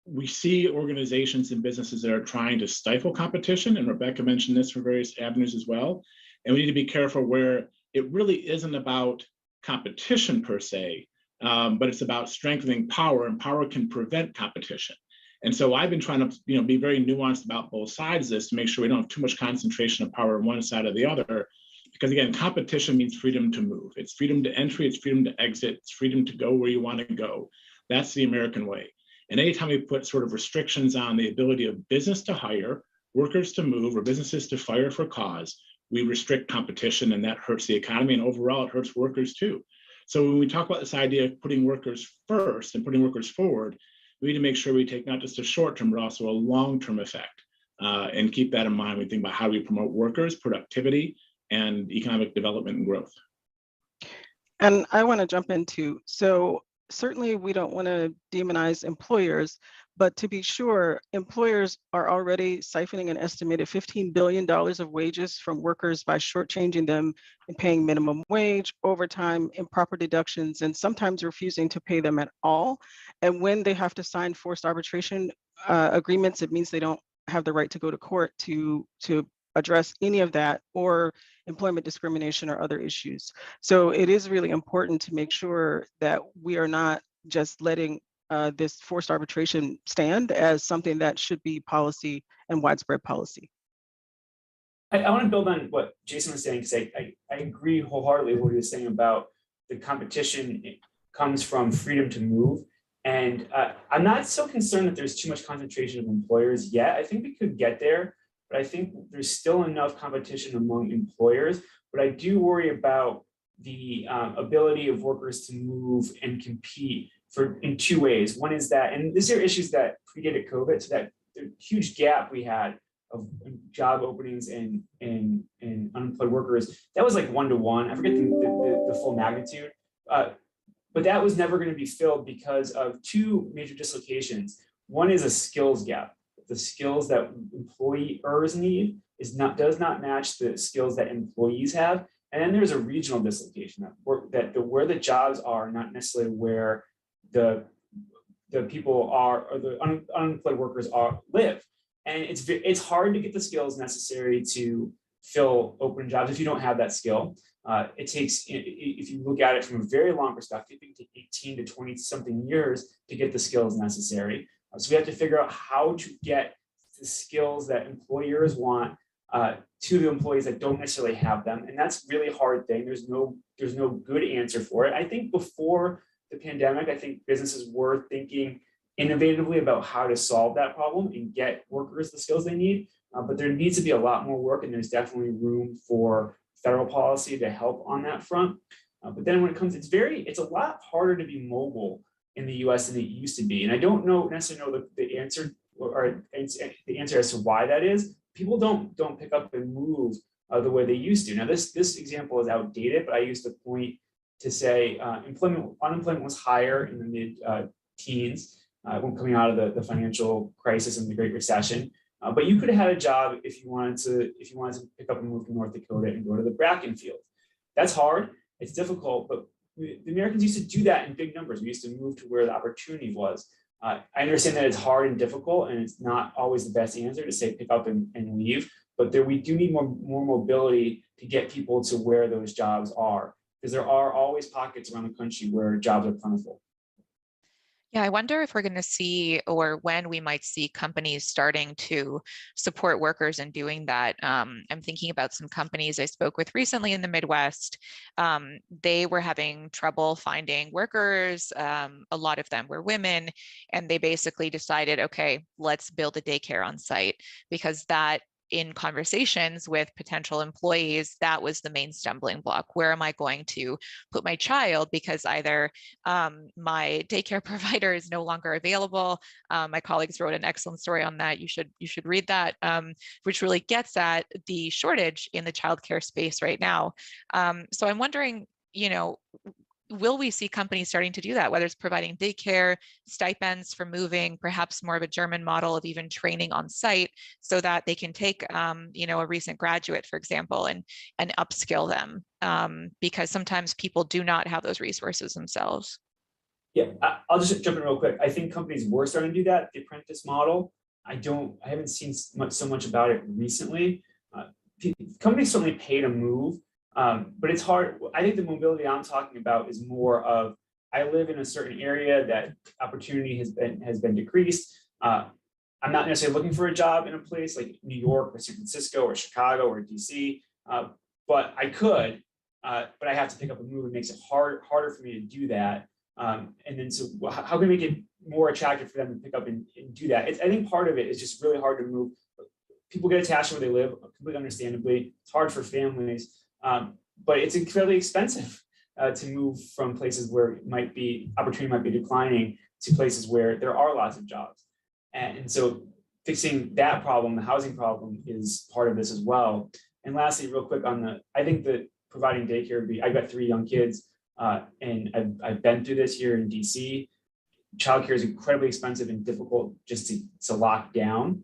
we see organizations and businesses that are trying to stifle competition, and Rebecca mentioned this from various avenues as well. And we need to be careful where it really isn't about competition per se, but it's about strengthening power, and power can prevent competition. And so I've been trying to be very nuanced about both sides of this to make sure we don't have too much concentration of power on one side or the other. Because again, competition means freedom to move. It's freedom to entry, it's freedom to exit, it's freedom to go where you want to go. That's the American way. And anytime we put sort of restrictions on the ability of business to hire, workers to move, or businesses to fire for cause, we restrict competition, and that hurts the economy, and overall it hurts workers too. So when we talk about this idea of putting workers first and putting workers forward, we need to make sure we take not just a short-term, but also a long-term effect, and keep that in mind when we think about how we promote workers, productivity, and economic development and growth. And I want to jump into, so certainly we don't want to demonize employers, but to be sure, employers are already siphoning an estimated $15 billion of wages from workers by shortchanging them and paying minimum wage, overtime, improper deductions, and sometimes refusing to pay them at all. And when they have to sign forced arbitration agreements, it means they don't have the right to go to court to address any of that, or employment discrimination or other issues. So it is really important to make sure that we are not just letting this forced arbitration stand as something that should be policy and widespread policy. I want to build on what Jason was saying, because I agree wholeheartedly with what he was saying about the competition. It comes from freedom to move. And I'm not so concerned that there's too much concentration of employers yet. I think we could get there, but I think there's still enough competition among employers. But I do worry about the ability of workers to move and compete in two ways. One is that, and these are issues that predated COVID, so that the huge gap we had of job openings and unemployed workers, that was like 1-to-1. I forget the full magnitude, but that was never going to be filled because of two major dislocations. One is a skills gap. The skills that employers need does not match the skills that employees have. And then there's a regional dislocation where the jobs are not necessarily where the the people are, or the unemployed workers live. And it's hard to get the skills necessary to fill open jobs if you don't have that skill. It takes, if you look at it from a very long perspective, it can take 18 to 20 something years to get the skills necessary. So we have to figure out how to get the skills that employers want to the employees that don't necessarily have them. And that's really a hard thing. There's no good answer for it. I think before the pandemic, I think businesses were thinking innovatively about how to solve that problem and get workers the skills they need. But there needs to be a lot more work, and there's definitely room for federal policy to help on that front. But then when it comes, it's a lot harder to be mobile in the US than it used to be. And I don't necessarily know the answer or the answer as to why that is. People don't pick up and move the way they used to. Now this example is outdated, but I used to point to say unemployment was higher in the mid teens when coming out of the financial crisis and the Great Recession. But you could have had a job if you wanted to pick up and move to North Dakota and go to the Bracken field. That's hard. It's difficult, but the Americans used to do that in big numbers. We used to move to where the opportunity was. I understand that it's hard and difficult, and it's not always the best answer to say pick up and leave. But we do need more mobility to get people to where those jobs are, because there are always pockets around the country where jobs are plentiful. Yeah, I wonder if we're going to see, or when we might see companies starting to support workers in doing that. I'm thinking about some companies I spoke with recently in the Midwest. They were having trouble finding workers. A lot of them were women, and they basically decided, okay, let's build a daycare on site, because that, in conversations with potential employees, that was the main stumbling block. Where am I going to put my child? Because either my daycare provider is no longer available. My colleagues wrote an excellent story on that. You should read that, which really gets at the shortage in the childcare space right now. So I'm wondering, will we see companies starting to do that, whether it's providing daycare, stipends for moving, perhaps more of a German model of even training on site, so that they can take, a recent graduate, for example, and upskill them, because sometimes people do not have those resources themselves. Yeah, I'll just jump in real quick. I think companies were starting to do that, the apprentice model. I haven't seen so much about it recently. Companies certainly pay to move. But it's hard. I think the mobility I'm talking about is more of, I live in a certain area that opportunity has been decreased. I'm not necessarily looking for a job in a place like New York or San Francisco or Chicago or DC, but I could, but I have to pick up and move. It makes it harder for me to do that. And then so how can we make it more attractive for them to pick up and do that? I think part of it is just really hard to move. People get attached to where they live, completely understandably. It's hard for families. But it's incredibly expensive to move from places where opportunity might be declining to places where there are lots of jobs. And so fixing that problem, the housing problem, is part of this as well. And lastly, real quick I think that providing daycare I've got 3 young kids, and I've been through this here in DC. Childcare is incredibly expensive and difficult just to lock down.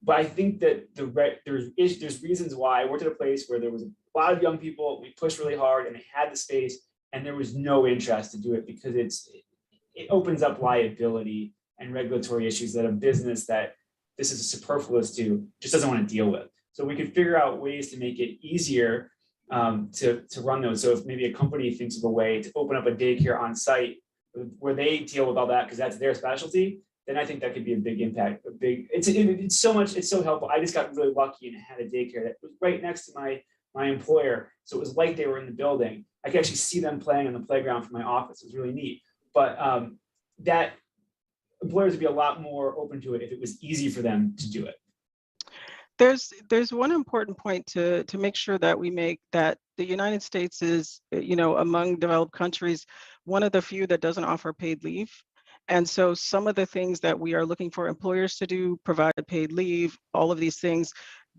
But I think that there's reasons why. I worked at a place where there was a lot of young people. We pushed really hard, and they had the space, and there was no interest to do it because it opens up liability and regulatory issues that a business that this is superfluous to just doesn't want to deal with. So we could figure out ways to make it easier to run those. So if maybe a company thinks of a way to open up a daycare on site where they deal with all that because that's their specialty, then I think that could be a big impact. It's so helpful. I just got really lucky and had a daycare that was right next to my employer. So it was like they were in the building. I could actually see them playing on the playground from my office. It was really neat. But that employers would be a lot more open to it if it was easy for them to do it. There's one important point to make sure that we make, that the United States is, among developed countries, one of the few that doesn't offer paid leave. And so some of the things that we are looking for employers to do, provide paid leave, all of these things,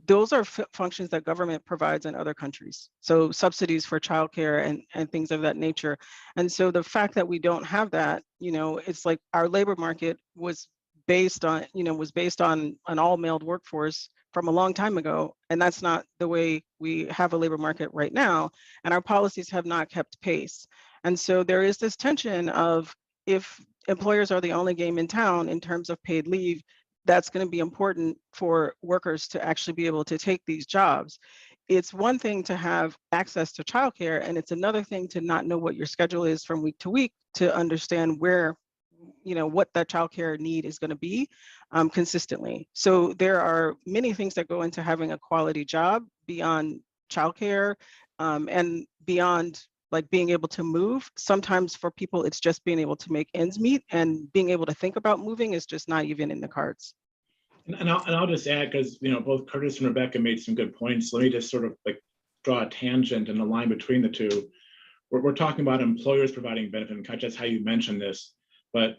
those are functions that government provides in other countries. So subsidies for childcare and things of that nature. And so the fact that we don't have that, it's like our labor market was based on an all-male workforce from a long time ago. And that's not the way we have a labor market right now. And our policies have not kept pace. And so there is this tension of, if employers are the only game in town in terms of paid leave, that's going to be important for workers to actually be able to take these jobs. It's one thing to have access to childcare, and it's another thing to not know what your schedule is from week to week to understand where, what that childcare need is going to be consistently. So there are many things that go into having a quality job beyond childcare and beyond like being able to move. Sometimes for people, it's just being able to make ends meet, and being able to think about moving is just not even in the cards. And I'll just add, because both Curtis and Rebecca made some good points. Let me just sort of like draw a tangent and a line between the two. We're talking about employers providing benefit, and Katja, that's how you mentioned this, but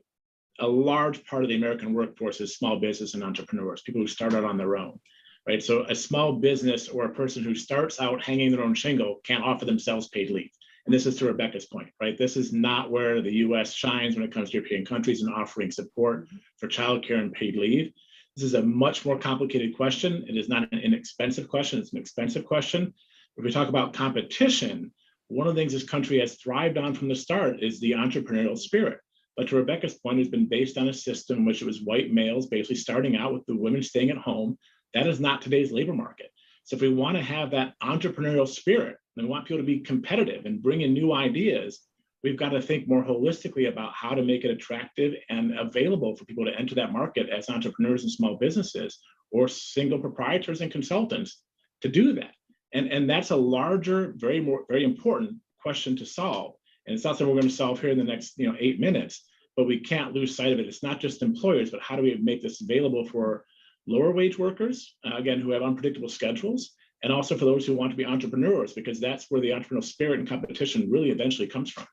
a large part of the American workforce is small business and entrepreneurs, people who start out on their own, right? So a small business or a person who starts out hanging their own shingle can't offer themselves paid leave. And this is to Rebecca's point, right? This is not where the US shines when it comes to European countries and offering support for childcare and paid leave. This is a much more complicated question. It is not an inexpensive question, it's an expensive question. If we talk about competition, one of the things this country has thrived on from the start is the entrepreneurial spirit. But to Rebecca's point, it's been based on a system in which it was white males basically starting out with the women staying at home. That is not today's labor market. So if we want to have that entrepreneurial spirit, and we want people to be competitive and bring in new ideas, we've got to think more holistically about how to make it attractive and available for people to enter that market as entrepreneurs and small businesses or single proprietors and consultants to do that. And that's a larger, very important question to solve. And it's not something we're going to solve here in the next 8 minutes, but we can't lose sight of it. It's not just employers, but how do we make this available for lower wage workers, again, who have unpredictable schedules, and also for those who want to be entrepreneurs, because that's where the entrepreneurial spirit and competition really eventually comes from.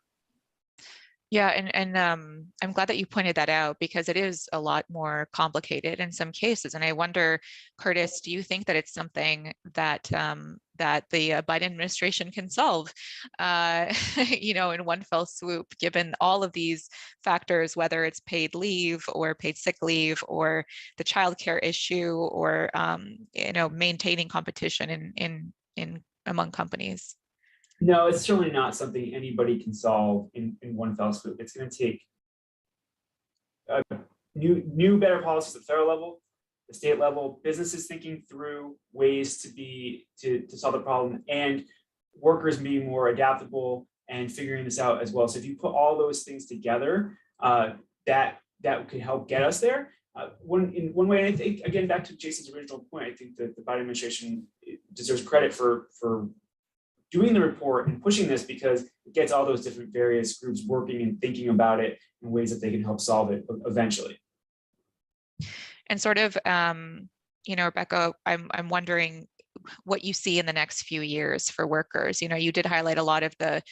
Yeah, and I'm glad that you pointed that out, because it is a lot more complicated in some cases. And I wonder, Curtis, do you think that it's something that that the Biden administration can solve, in one fell swoop, given all of these factors, whether it's paid leave or paid sick leave or the childcare issue or maintaining competition in among companies? No, it's certainly not something anybody can solve in one fell swoop. It's going to take new, better policies at the federal level, the state level, businesses thinking through ways to solve the problem, and workers being more adaptable and figuring this out as well. So if you put all those things together, that could help get us there. In one way, I think, again, back to Jason's original point, I think that the Biden administration deserves credit for doing the report and pushing this, because it gets all those different various groups working and thinking about it in ways that they can help solve it eventually. And sort of, Rebecca, I'm wondering what you see in the next few years for workers. You did highlight a lot of the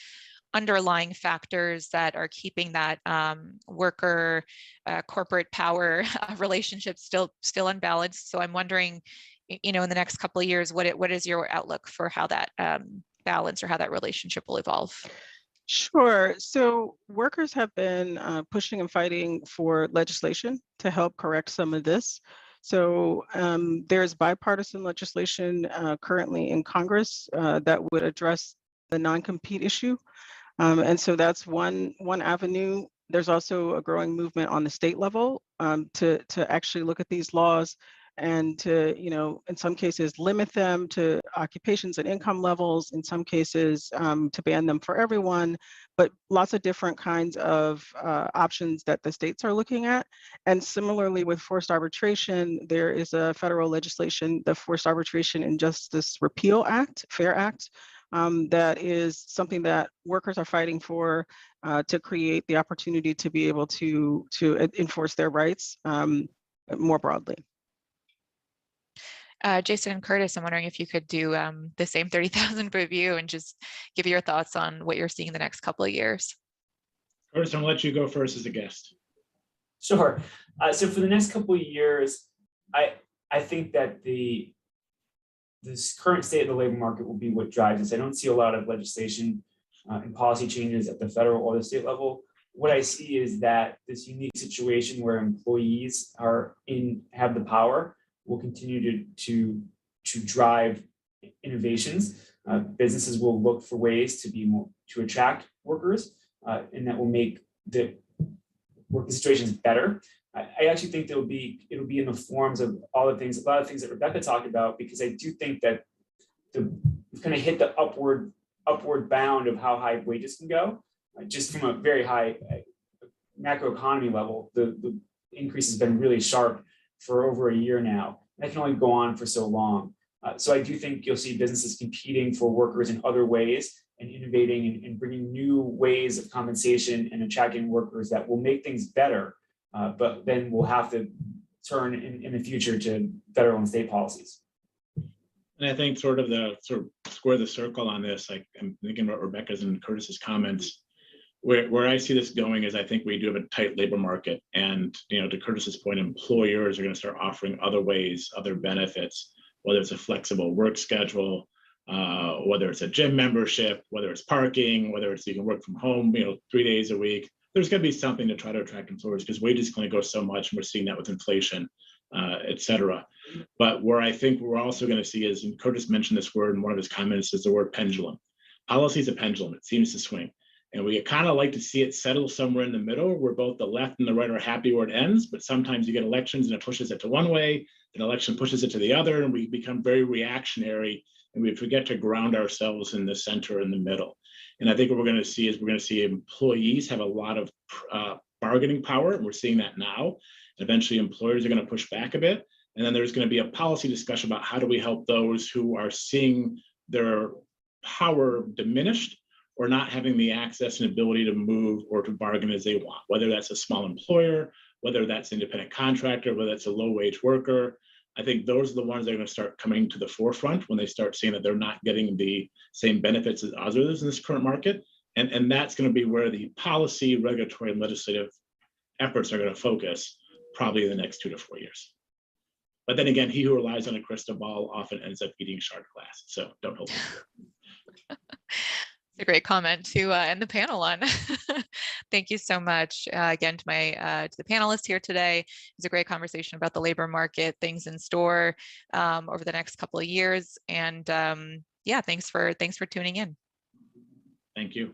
underlying factors that are keeping that worker corporate power relationship still unbalanced. So I'm wondering, in the next couple of years, what is your outlook for how that balance or how that relationship will evolve? Sure. So workers have been pushing and fighting for legislation to help correct some of this. So there's bipartisan legislation currently in Congress that would address the non-compete issue. And so that's one avenue. There's also a growing movement on the state level to actually look at these laws and to, in some cases, limit them to occupations and income levels, in some cases to ban them for everyone, but lots of different kinds of options that the states are looking at. And similarly with forced arbitration, there is a federal legislation, the Forced Arbitration and Justice Repeal Act, FAIR Act, that is something that workers are fighting for to create the opportunity to be able to enforce their rights more broadly. Jason and Curtis, I'm wondering if you could do the same 30,000 review and just give your thoughts on what you're seeing in the next couple of years. Curtis, I'm gonna let you go first as a guest. Sure. So for the next couple of years, I think that this current state of the labor market will be what drives us. I don't see a lot of legislation and policy changes at the federal or the state level. What I see is that this unique situation where employees have the power will continue to drive innovations. Businesses will look for ways to attract workers, and that will make working situations better. I actually think it'll be in the forms of a lot of things that Rebecca talked about, because I do think that we've kind of hit the upward bound of how high wages can go, just from a very high macroeconomy level. The increase has been really sharp for over a year now. That can only go on for so long. So I do think you'll see businesses competing for workers in other ways and innovating and bringing new ways of compensation and attracting workers that will make things better. But then we'll have to turn in the future to federal and state policies. And I think sort of square the circle on this, like I'm thinking about Rebecca's and Curtis's comments, where I see this going is I think we do have a tight labor market. And, to Curtis's point, employers are going to start offering other ways, other benefits, whether it's a flexible work schedule, whether it's a gym membership, whether it's parking, whether it's you can work from home, 3 days a week. There's going to be something to try to attract employers, because wages can only go so much, and we're seeing that with inflation, et cetera. But where I think we're also going to see is, and Curtis mentioned this word in one of his comments, is the word pendulum. Policy is a pendulum. It seems to swing. And we kind of like to see it settle somewhere in the middle, where both the left and the right are happy where it ends. But sometimes you get elections and it pushes it to one way, an election pushes it to the other, and we become very reactionary, and we forget to ground ourselves in the center, in the middle. And I think what we're going to see is employees have a lot of bargaining power, and we're seeing that now. Eventually, employers are going to push back a bit. And then there's going to be a policy discussion about how do we help those who are seeing their power diminished, or not having the access and ability to move or to bargain as they want, whether that's a small employer, whether that's independent contractor, whether that's a low-wage worker. I think those are the ones that are going to start coming to the forefront when they start seeing that they're not getting the same benefits as others in this current market. And that's going to be where the policy, regulatory, and legislative efforts are going to focus probably in the next 2 to 4 years. But then again, he who relies on a crystal ball often ends up eating shard glass. So don't hold it. A great comment to end the panel on. Thank you so much again to the panelists here today. It was a great conversation about the labor market, things in store over the next couple of years. And yeah, thanks for tuning in. Thank you.